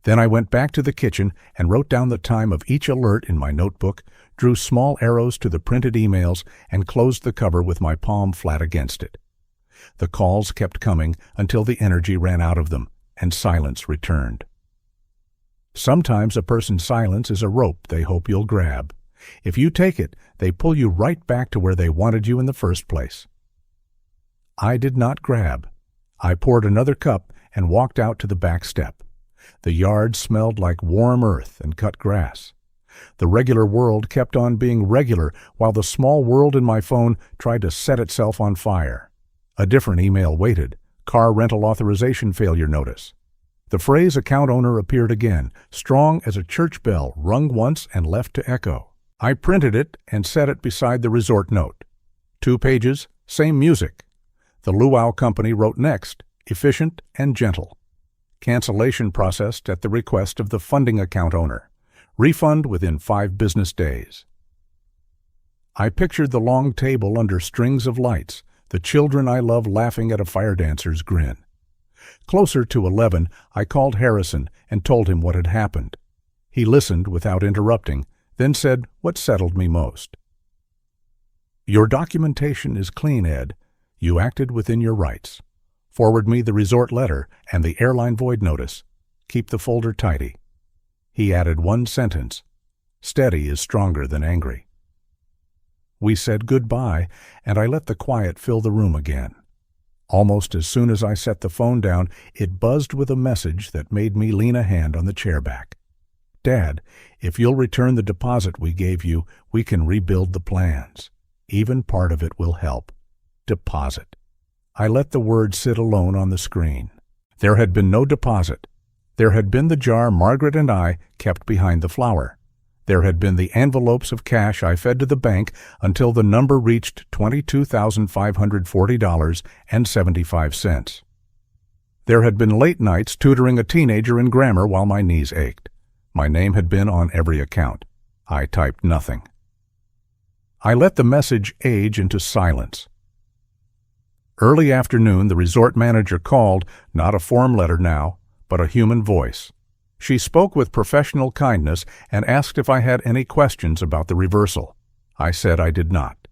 Then I went back to the kitchen and wrote down the time of each alert in my notebook, drew small arrows to the printed emails, and closed the cover with my palm flat against it. The calls kept coming until the energy ran out of them, and silence returned. Sometimes a person's silence is a rope they hope you'll grab. If you take it, they pull you right back to where they wanted you in the first place. I did not grab. I poured another cup and walked out to the back step. The yard smelled like warm earth and cut grass. The regular world kept on being regular while the small world in my phone tried to set itself on fire. A different email waited. Car rental authorization failure notice. The phrase account owner appeared again, strong as a church bell, rung once and left to echo. I printed it and set it beside the resort note. 2 pages, same music. The luau company wrote next, efficient and gentle. Cancellation processed at the request of the funding account owner. Refund within 5 business days. I pictured the long table under strings of lights, the children I love laughing at a fire dancer's grin. Closer to 11, I called Harrison and told him what had happened. He listened without interrupting, then said what settled me most. "Your documentation is clean, Ed. You acted within your rights. Forward me the resort letter and the airline void notice. Keep the folder tidy." He added one sentence, "Steady is stronger than angry." We said goodbye, and I let the quiet fill the room again. Almost as soon as I set the phone down, it buzzed with a message that made me lean a hand on the chair back. "Dad, if you'll return the deposit we gave you, we can rebuild the plans. Even part of it will help." Deposit. I let the word sit alone on the screen. There had been no deposit. There had been the jar Margaret and I kept behind the flower. There had been the envelopes of cash I fed to the bank until the number reached $22,540.75. There had been late nights tutoring a teenager in grammar while my knees ached. My name had been on every account. I typed nothing. I let the message age into silence. Early afternoon, the resort manager called, not a form letter now, but a human voice. She spoke with professional kindness and asked if I had any questions about the reversal. I said I did not.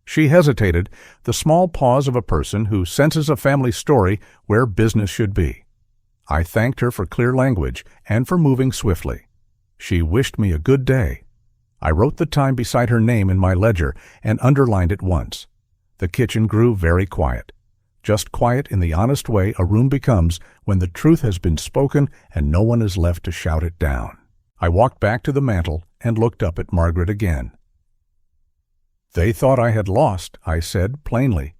She hesitated, the small pause of a person who senses a family story where business should be. I thanked her for clear language and for moving swiftly. She wished me a good day. I wrote the time beside her name in my ledger and underlined it once. The kitchen grew very quiet. Just quiet in the honest way a room becomes when the truth has been spoken and no one is left to shout it down. I walked back to the mantel and looked up at Margaret again. "They thought I had lost," I said plainly.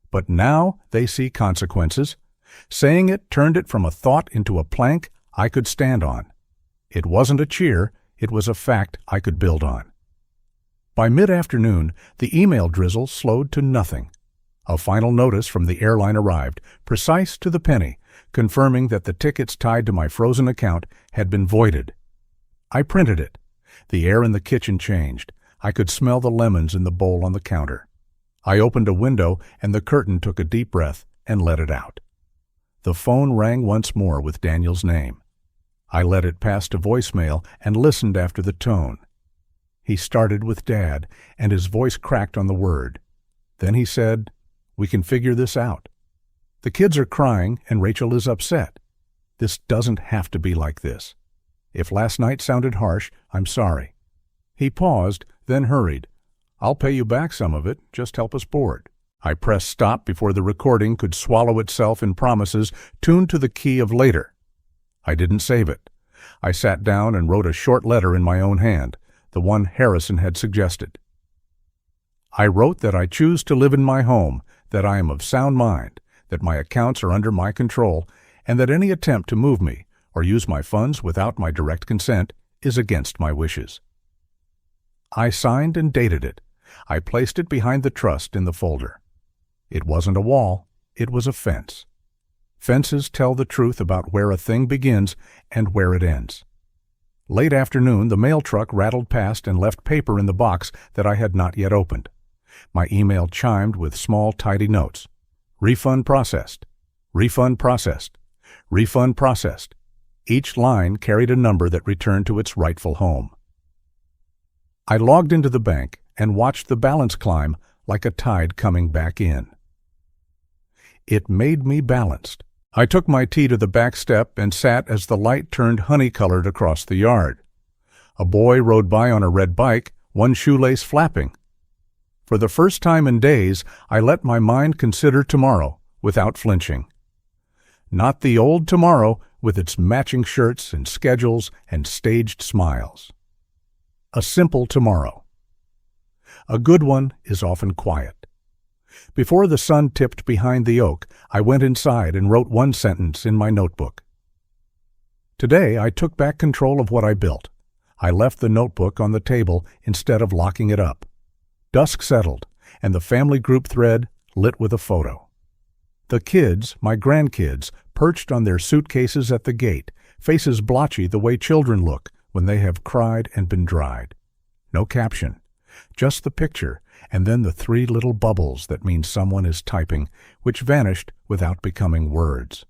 "But now they see consequences." Saying it turned it from a thought into a plank I could stand on. It wasn't a cheer, it was a fact I could build on. By mid-afternoon, the email drizzle slowed to nothing. A final notice from the airline arrived, precise to the penny, confirming that the tickets tied to my frozen account had been voided. I printed it. The air in the kitchen changed. I could smell the lemons in the bowl on the counter. I opened a window and the curtain took a deep breath and let it out. The phone rang once more with Daniel's name. I let it pass to voicemail and listened after the tone. He started with Dad, and his voice cracked on the word. Then he said, "We can figure this out. The kids are crying and Rachel is upset. This doesn't have to be like this. If last night sounded harsh, I'm sorry. He paused, then hurried. "I'll pay you back some of it, just help us board." I pressed stop before the recording could swallow itself in promises tuned to the key of later. I didn't save it. I sat down and wrote a short letter in my own hand, the one Harrison had suggested. I wrote that I choose to live in my home, that I am of sound mind, that my accounts are under my control, and that any attempt to move me or use my funds without my direct consent is against my wishes. I signed and dated it. I placed it behind the trust in the folder. It wasn't a wall, it was a fence. Fences tell the truth about where a thing begins and where it ends. Late afternoon, the mail truck rattled past and left paper in the box that I had not yet opened. My email chimed with small, tidy notes. Refund processed. Refund processed. Refund processed. Each line carried a number that returned to its rightful home. I logged into the bank and watched the balance climb like a tide coming back in. It made me balanced. I took my tea to the back step and sat as the light turned honey-colored across the yard. A boy rode by on a red bike, one shoelace flapping. For the first time in days, I let my mind consider tomorrow without flinching. Not the old tomorrow with its matching shirts and schedules and staged smiles. A simple tomorrow. A good one is often quiet. Before the sun tipped behind the oak, I went inside and wrote one sentence in my notebook. Today, I took back control of what I built. I left the notebook on the table instead of locking it up. Dusk settled, and the family group thread lit with a photo. The kids, my grandkids, perched on their suitcases at the gate, faces blotchy the way children look when they have cried and been dried. No caption, just the picture, and then the 3 little bubbles that mean someone is typing, which vanished without becoming words.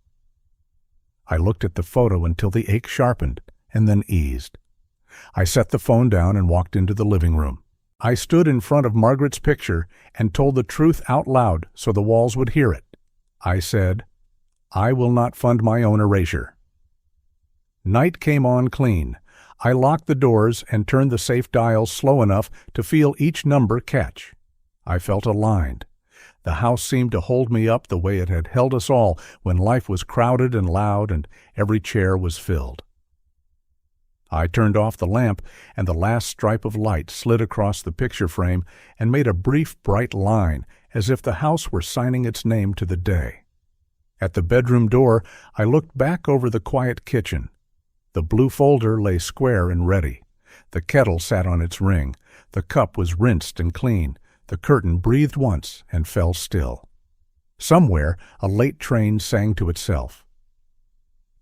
I looked at the photo until the ache sharpened and then eased. I set the phone down and walked into the living room. I stood in front of Margaret's picture and told the truth out loud so the walls would hear it. I said, "I will not fund my own erasure." Night came on clean. I locked the doors and turned the safe dial slow enough to feel each number catch. I felt aligned. The house seemed to hold me up the way it had held us all when life was crowded and loud and every chair was filled. I turned off the lamp, and the last stripe of light slid across the picture frame and made a brief, bright line, as if the house were signing its name to the day. At the bedroom door, I looked back over the quiet kitchen. The blue folder lay square and ready. The kettle sat on its ring. The cup was rinsed and clean. The curtain breathed once and fell still. Somewhere, a late train sang to itself.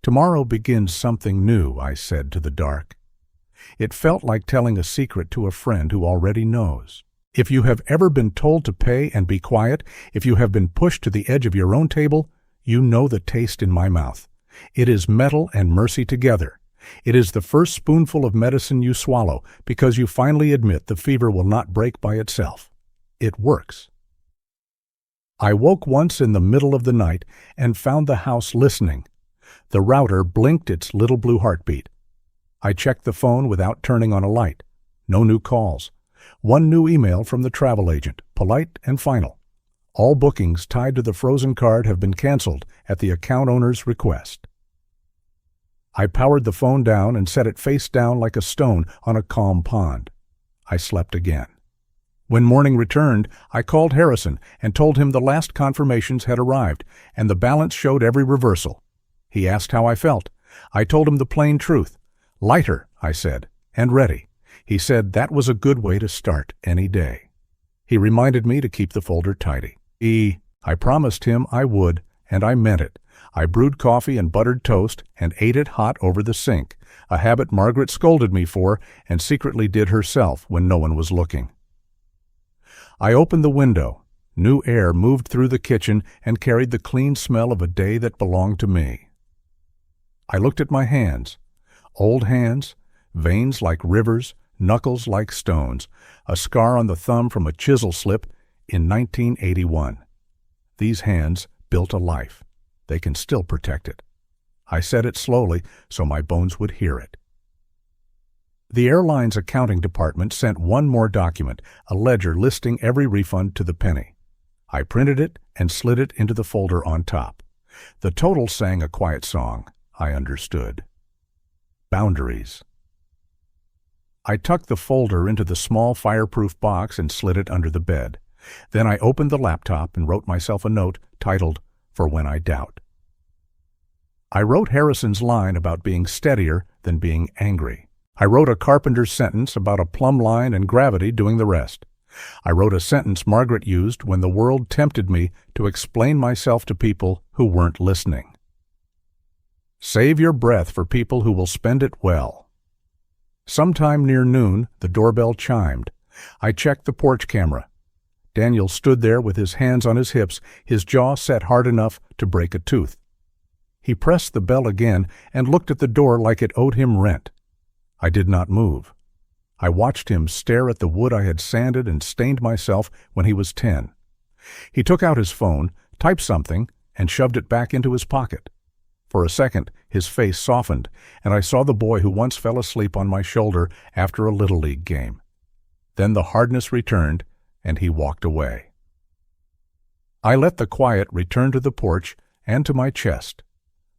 "Tomorrow begins something new," I said to the dark. It felt like telling a secret to a friend who already knows. If you have ever been told to pay and be quiet, if you have been pushed to the edge of your own table, you know the taste in my mouth. It is metal and mercy together. It is the first spoonful of medicine you swallow because you finally admit the fever will not break by itself. It works. I woke once in the middle of the night and found the house listening. The router blinked its little blue heartbeat. I checked the phone without turning on a light. No new calls. One new email from the travel agent, polite and final. All bookings tied to the frozen card have been canceled at the account owner's request. I powered the phone down and set it face down like a stone on a calm pond. I slept again. When morning returned, I called Harrison and told him the last confirmations had arrived, and the balance showed every reversal. He asked how I felt. I told him the plain truth. "Lighter," I said, "and ready." He said that was a good way to start any day. He reminded me to keep the folder tidy. I promised him I would, and I meant it. I brewed coffee and buttered toast and ate it hot over the sink, a habit Margaret scolded me for and secretly did herself when no one was looking. I opened the window. New air moved through the kitchen and carried the clean smell of a day that belonged to me. I looked at my hands. Old hands, veins like rivers, knuckles like stones, a scar on the thumb from a chisel slip in 1981. These hands built a life. They can still protect it. I said it slowly so my bones would hear it. The airline's accounting department sent one more document, a ledger listing every refund to the penny. I printed it and slid it into the folder on top. The total sang a quiet song. I understood. Boundaries. I tucked the folder into the small fireproof box and slid it under the bed. Then I opened the laptop and wrote myself a note titled, "For When I Doubt." I wrote Harrison's line about being steadier than being angry. I wrote a carpenter's sentence about a plumb line and gravity doing the rest. I wrote a sentence Margaret used when the world tempted me to explain myself to people who weren't listening. Save your breath for people who will spend it well. Sometime near noon, the doorbell chimed. I checked the porch camera. Daniel stood there with his hands on his hips, his jaw set hard enough to break a tooth. He pressed the bell again and looked at the door like it owed him rent. I did not move. I watched him stare at the wood I had sanded and stained myself when he was 10. He took out his phone, typed something, and shoved it back into his pocket. For a second, his face softened, and I saw the boy who once fell asleep on my shoulder after a Little League game. Then the hardness returned, and he walked away. I let the quiet return to the porch and to my chest.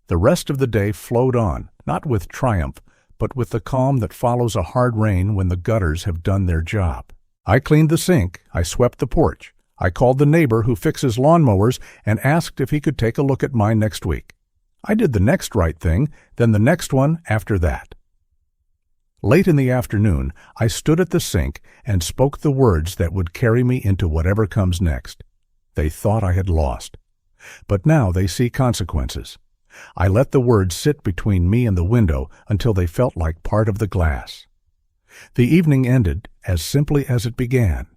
The rest of the day flowed on, not with triumph, but with the calm that follows a hard rain when the gutters have done their job. I cleaned the sink, I swept the porch, I called the neighbor who fixes lawnmowers and asked if he could take a look at mine next week. I did the next right thing, then the next one after that. Late in the afternoon, I stood at the sink and spoke the words that would carry me into whatever comes next. They thought I had lost. But now they see consequences. I let the words sit between me and the window until they felt like part of the glass. The evening ended as simply as it began.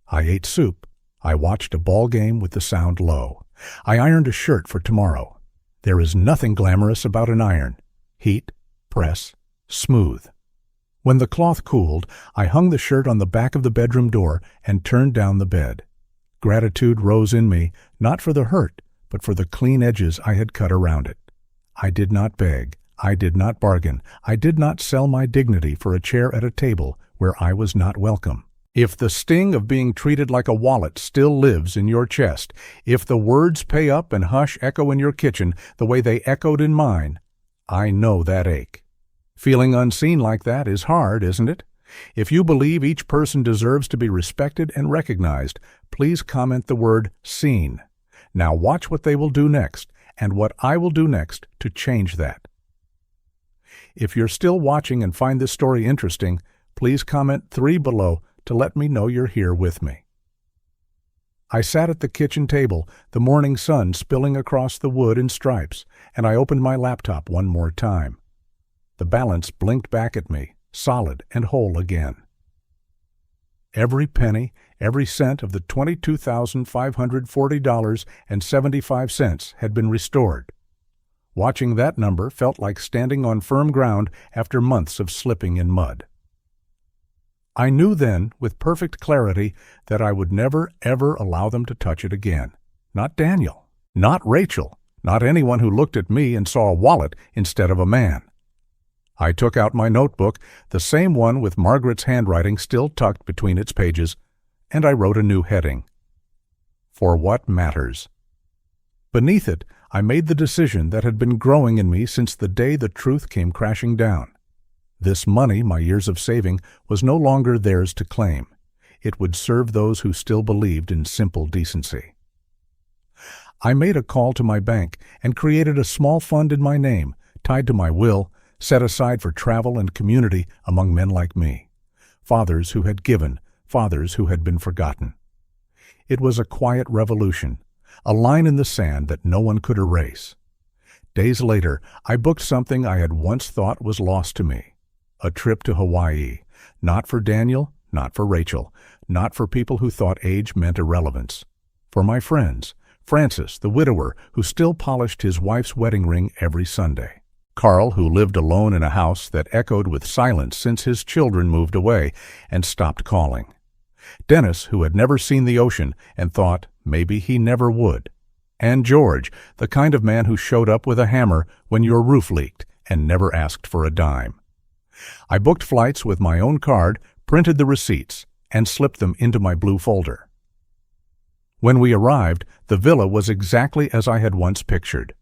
I ate soup. I watched a ball game with the sound low. I ironed a shirt for tomorrow. There is nothing glamorous about an iron. Heat, press, smooth. When the cloth cooled, I hung the shirt on the back of the bedroom door and turned down the bed. Gratitude rose in me, not for the hurt, but for the clean edges I had cut around it. I did not beg. I did not bargain. I did not sell my dignity for a chair at a table where I was not welcome. If the sting of being treated like a wallet still lives in your chest, if the words pay up and hush echo in your kitchen the way they echoed in mine, I know that ache. Feeling unseen like that is hard, isn't it? If you believe each person deserves to be respected and recognized, please comment the word "seen." Now watch what they will do next, and what I will do next to change that. If you're still watching and find this story interesting, please comment 3 below to let me know you're here with me. I sat at the kitchen table, the morning sun spilling across the wood in stripes, and I opened my laptop one more time. The balance blinked back at me, solid and whole again. Every penny, every cent of the $22,540.75 had been restored. Watching that number felt like standing on firm ground after months of slipping in mud. I knew then, with perfect clarity, that I would never, ever allow them to touch it again. Not Daniel, not Rachel, not anyone who looked at me and saw a wallet instead of a man. I took out my notebook, the same one with Margaret's handwriting still tucked between its pages, and I wrote a new heading. For What Matters. Beneath it, I made the decision that had been growing in me since the day the truth came crashing down. This money, my years of saving, was no longer theirs to claim. It would serve those who still believed in simple decency. I made a call to my bank and created a small fund in my name, tied to my will, set aside for travel and community among men like me, fathers who had given, fathers who had been forgotten. It was a quiet revolution, a line in the sand that no one could erase. Days later, I booked something I had once thought was lost to me, a trip to Hawaii, not for Daniel, not for Rachel, not for people who thought age meant irrelevance, for my friends, Francis, the widower, who still polished his wife's wedding ring every Sunday. Carl, who lived alone in a house that echoed with silence since his children moved away and stopped calling. Dennis, who had never seen the ocean and thought maybe he never would. And George, the kind of man who showed up with a hammer when your roof leaked and never asked for a dime. I booked flights with my own card, printed the receipts, and slipped them into my blue folder. When we arrived, the villa was exactly as I had once pictured.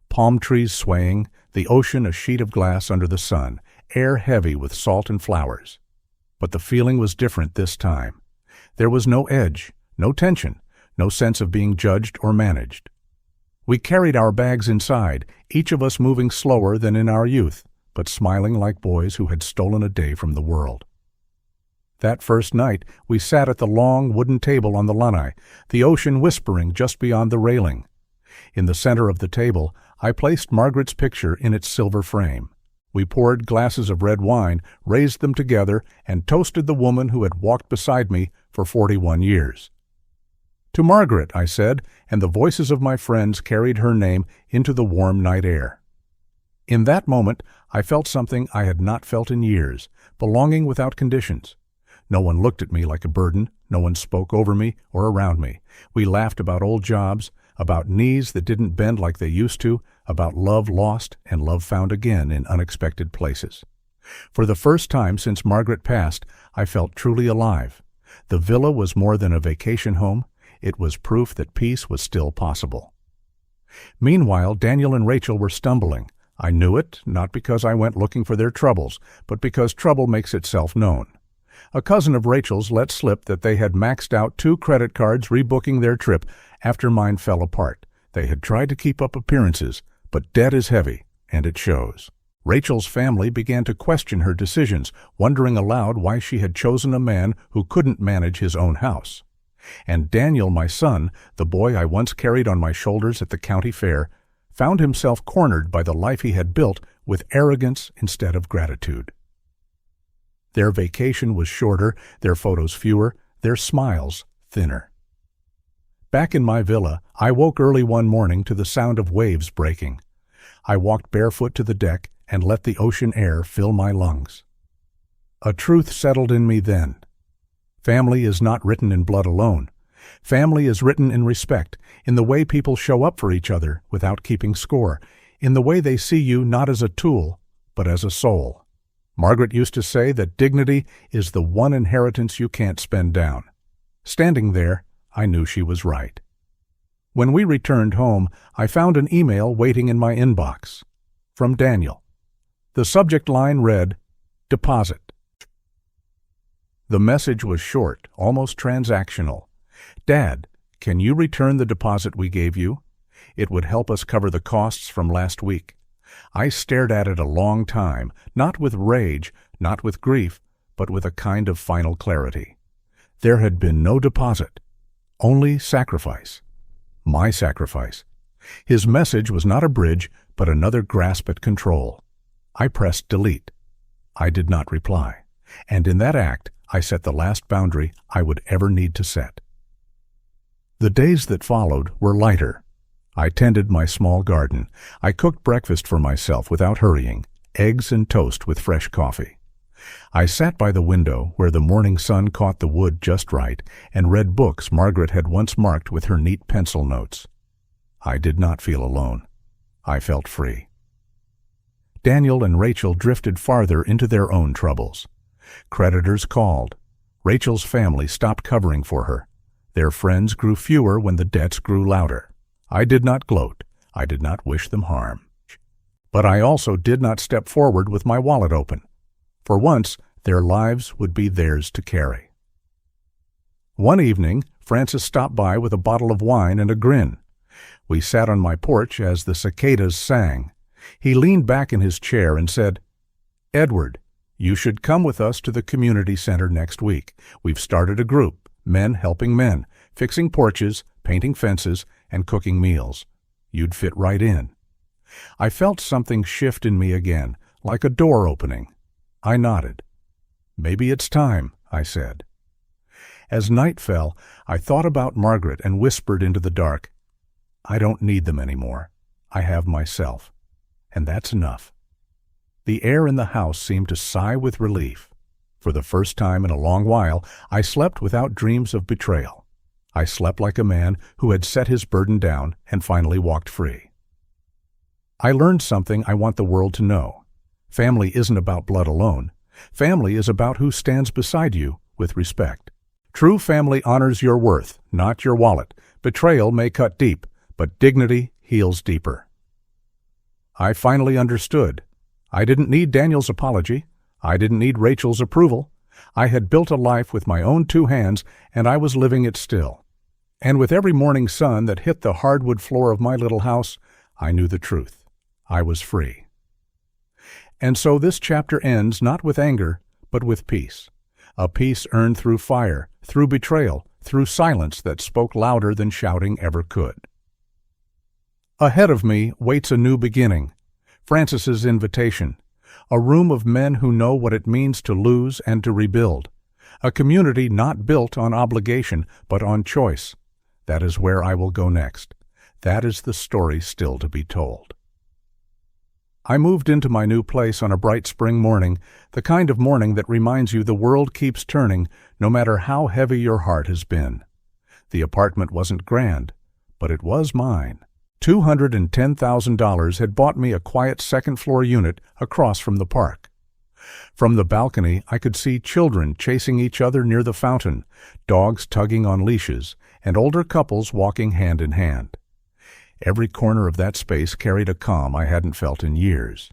Palm trees swaying, the ocean a sheet of glass under the sun, air heavy with salt and flowers. But the feeling was different this time. There was no edge, no tension, no sense of being judged or managed. We carried our bags inside, each of us moving slower than in our youth, but smiling like boys who had stolen a day from the world. That first night, we sat at the long wooden table on the lanai, the ocean whispering just beyond the railing. In the center of the table, I placed Margaret's picture in its silver frame. We poured glasses of red wine, raised them together, and toasted the woman who had walked beside me for 41 years. "To Margaret," I said, and the voices of my friends carried her name into the warm night air. In that moment, I felt something I had not felt in years, belonging without conditions. No one looked at me like a burden, no one spoke over me or around me. We laughed about old jobs, about knees that didn't bend like they used to, about love lost and love found again in unexpected places. For the first time since Margaret passed, I felt truly alive. The villa was more than a vacation home. It was proof that peace was still possible. Meanwhile, Daniel and Rachel were stumbling. I knew it, not because I went looking for their troubles, but because trouble makes itself known. A cousin of Rachel's let slip that they had maxed out 2 credit cards rebooking their trip after mine fell apart. They had tried to keep up appearances, but debt is heavy, and it shows. Rachel's family began to question her decisions, wondering aloud why she had chosen a man who couldn't manage his own house. And Daniel, my son, the boy I once carried on my shoulders at the county fair, found himself cornered by the life he had built with arrogance instead of gratitude. Their vacation was shorter, their photos fewer, their smiles thinner. Back in my villa, I woke early one morning to the sound of waves breaking. I walked barefoot to the deck and let the ocean air fill my lungs. A truth settled in me then. Family is not written in blood alone. Family is written in respect, in the way people show up for each other without keeping score, in the way they see you not as a tool, but as a soul. Margaret used to say that dignity is the one inheritance you can't spend down. Standing there, I knew she was right. When we returned home, I found an email waiting in my inbox. From Daniel. The subject line read, "Deposit." The message was short, almost transactional. "Dad, can you return the deposit we gave you? It would help us cover the costs from last week." I stared at it a long time, not with rage, not with grief, but with a kind of final clarity. There had been no deposit, only sacrifice. My sacrifice. His message was not a bridge, but another grasp at control. I pressed delete. I did not reply, and in that act, I set the last boundary I would ever need to set. The days that followed were lighter. I tended my small garden. I cooked breakfast for myself without hurrying, eggs and toast with fresh coffee. I sat by the window where the morning sun caught the wood just right and read books Margaret had once marked with her neat pencil notes. I did not feel alone. I felt free. Daniel and Rachel drifted farther into their own troubles. Creditors called. Rachel's family stopped covering for her. Their friends grew fewer when the debts grew louder. I did not gloat. I did not wish them harm. But I also did not step forward with my wallet open. For once, their lives would be theirs to carry. One evening, Francis stopped by with a bottle of wine and a grin. We sat on my porch as the cicadas sang. He leaned back in his chair and said, "Edward, you should come with us to the community center next week. We've started a group, men helping men, fixing porches, painting fences, and cooking meals. You'd fit right in." I felt something shift in me again, like a door opening. I nodded. "Maybe it's time," I said. As night fell, I thought about Margaret and whispered into the dark, "I don't need them anymore. I have myself. And that's enough." The air in the house seemed to sigh with relief. For the first time in a long while, I slept without dreams of betrayal. I slept like a man who had set his burden down and finally walked free. I learned something I want the world to know. Family isn't about blood alone. Family is about who stands beside you with respect. True family honors your worth, not your wallet. Betrayal may cut deep, but dignity heals deeper. I finally understood. I didn't need Daniel's apology. I didn't need Rachel's approval. I had built a life with my own 2 hands, and I was living it still. And with every morning sun that hit the hardwood floor of my little house, I knew the truth. I was free. And so this chapter ends not with anger, but with peace. A peace earned through fire, through betrayal, through silence that spoke louder than shouting ever could. Ahead of me waits a new beginning. Francis's invitation. A room of men who know what it means to lose and to rebuild. A community not built on obligation, but on choice. That is where I will go next. That is the story still to be told. I moved into my new place on a bright spring morning, the kind of morning that reminds you the world keeps turning, no matter how heavy your heart has been. The apartment wasn't grand, but it was mine. $210,000 had bought me a quiet second-floor unit across from the park. From the balcony, I could see children chasing each other near the fountain, dogs tugging on leashes, and older couples walking hand in hand. Every corner of that space carried a calm I hadn't felt in years.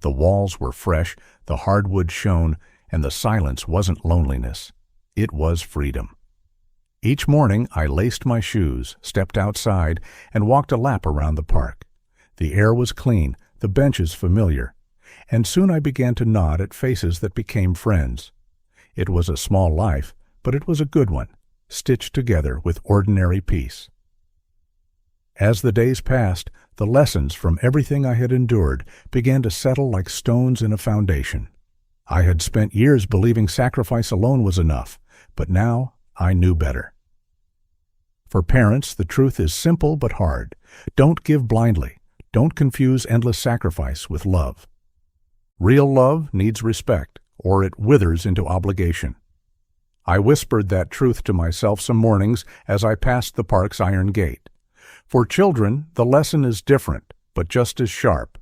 The walls were fresh, the hardwood shone, and the silence wasn't loneliness. It was freedom. Each morning I laced my shoes, stepped outside, and walked a lap around the park. The air was clean, the benches familiar, and soon I began to nod at faces that became friends. It was a small life, but it was a good one, stitched together with ordinary peace. As the days passed, the lessons from everything I had endured began to settle like stones in a foundation. I had spent years believing sacrifice alone was enough, but now I knew better. For parents, the truth is simple but hard. Don't give blindly. Don't confuse endless sacrifice with love. Real love needs respect, or it withers into obligation. I whispered that truth to myself some mornings as I passed the park's iron gate. For children, the lesson is different, but just as sharp.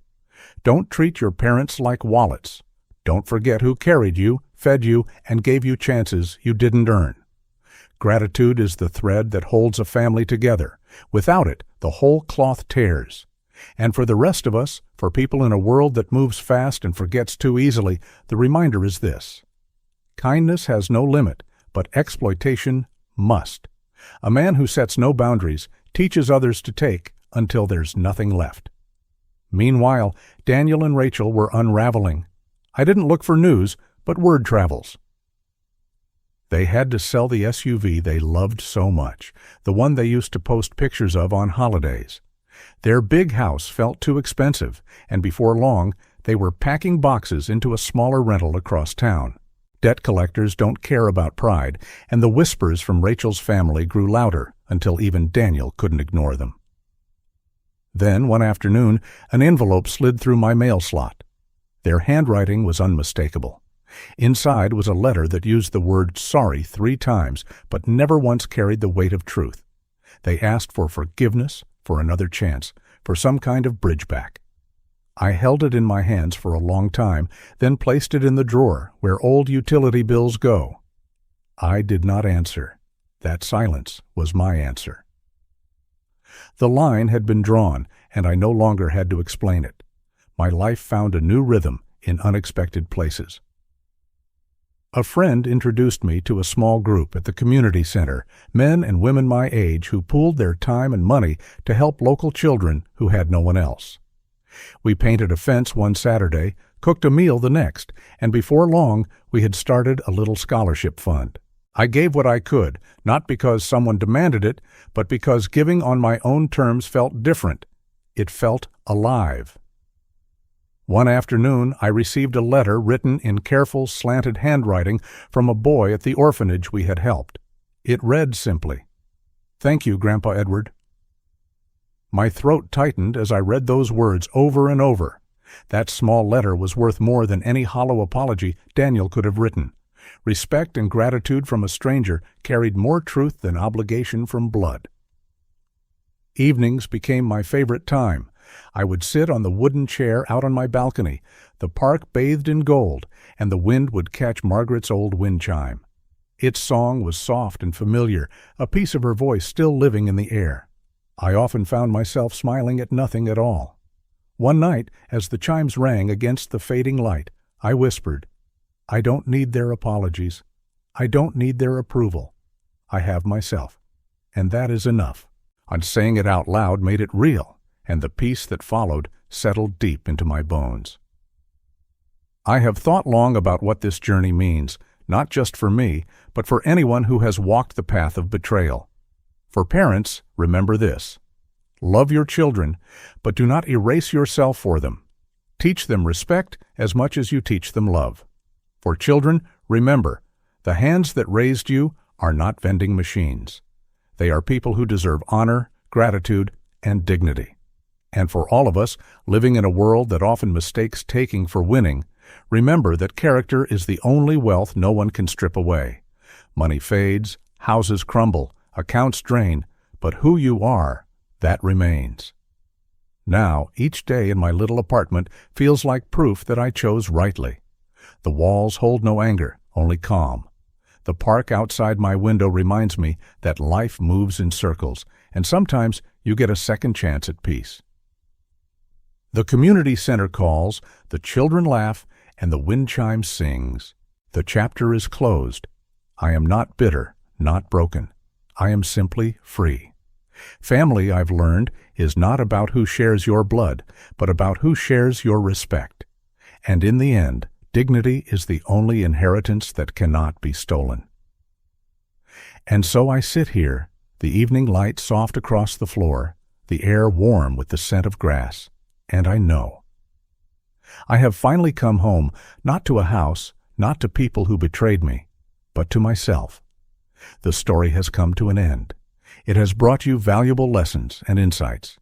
Don't treat your parents like wallets. Don't forget who carried you, fed you, and gave you chances you didn't earn. Gratitude is the thread that holds a family together. Without it, the whole cloth tears. And for the rest of us, for people in a world that moves fast and forgets too easily, the reminder is this. Kindness has no limit, but exploitation must. A man who sets no boundaries teaches others to take until there's nothing left. Meanwhile, Daniel and Rachel were unraveling. I didn't look for news, but word travels. They had to sell the SUV they loved so much, the one they used to post pictures of on holidays. Their big house felt too expensive, and before long, they were packing boxes into a smaller rental across town. Debt collectors don't care about pride, and the whispers from Rachel's family grew louder until even Daniel couldn't ignore them. Then, one afternoon, an envelope slid through my mail slot. Their handwriting was unmistakable. Inside was a letter that used the word sorry 3 times, but never once carried the weight of truth. They asked for forgiveness, for another chance, for some kind of bridge back. I held it in my hands for a long time, then placed it in the drawer where old utility bills go. I did not answer. That silence was my answer. The line had been drawn, and I no longer had to explain it. My life found a new rhythm in unexpected places. A friend introduced me to a small group at the community center, men and women my age who pooled their time and money to help local children who had no one else. We painted a fence one Saturday, cooked a meal the next, and before long we had started a little scholarship fund. I gave what I could, not because someone demanded it, but because giving on my own terms felt different. It felt alive. One afternoon, I received a letter written in careful, slanted handwriting from a boy at the orphanage we had helped. It read simply, "Thank you, Grandpa Edward." My throat tightened as I read those words over and over. That small letter was worth more than any hollow apology Daniel could have written. Respect and gratitude from a stranger carried more truth than obligation from blood. Evenings became my favorite time. I would sit on the wooden chair out on my balcony, the park bathed in gold, and the wind would catch Margaret's old wind chime. Its song was soft and familiar, a piece of her voice still living in the air. I often found myself smiling at nothing at all. One night, as the chimes rang against the fading light, I whispered, "I don't need their apologies. I don't need their approval. I have myself, and that is enough." And saying it out loud made it real, and the peace that followed settled deep into my bones. I have thought long about what this journey means, not just for me, but for anyone who has walked the path of betrayal. For parents, remember this: love your children, but do not erase yourself for them. Teach them respect as much as you teach them love. For children, remember, the hands that raised you are not vending machines. They are people who deserve honor, gratitude, and dignity. And for all of us, living in a world that often mistakes taking for winning, remember that character is the only wealth no one can strip away. Money fades, houses crumble, accounts drain, but who you are, that remains. Now, each day in my little apartment feels like proof that I chose rightly. The walls hold no anger, only calm. The park outside my window reminds me that life moves in circles, and sometimes you get a second chance at peace. The community center calls, the children laugh, and the wind chime sings. The chapter is closed. I am not bitter, not broken. I am simply free. Family, I've learned, is not about who shares your blood, but about who shares your respect. And in the end, dignity is the only inheritance that cannot be stolen. And so I sit here, the evening light soft across the floor, the air warm with the scent of grass, and I know. I have finally come home, not to a house, not to people who betrayed me, but to myself. The story has come to an end. It has brought you valuable lessons and insights.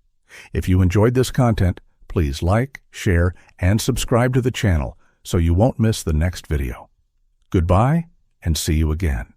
If you enjoyed this content, please like, share, and subscribe to the channel so you won't miss the next video. Goodbye, and see you again.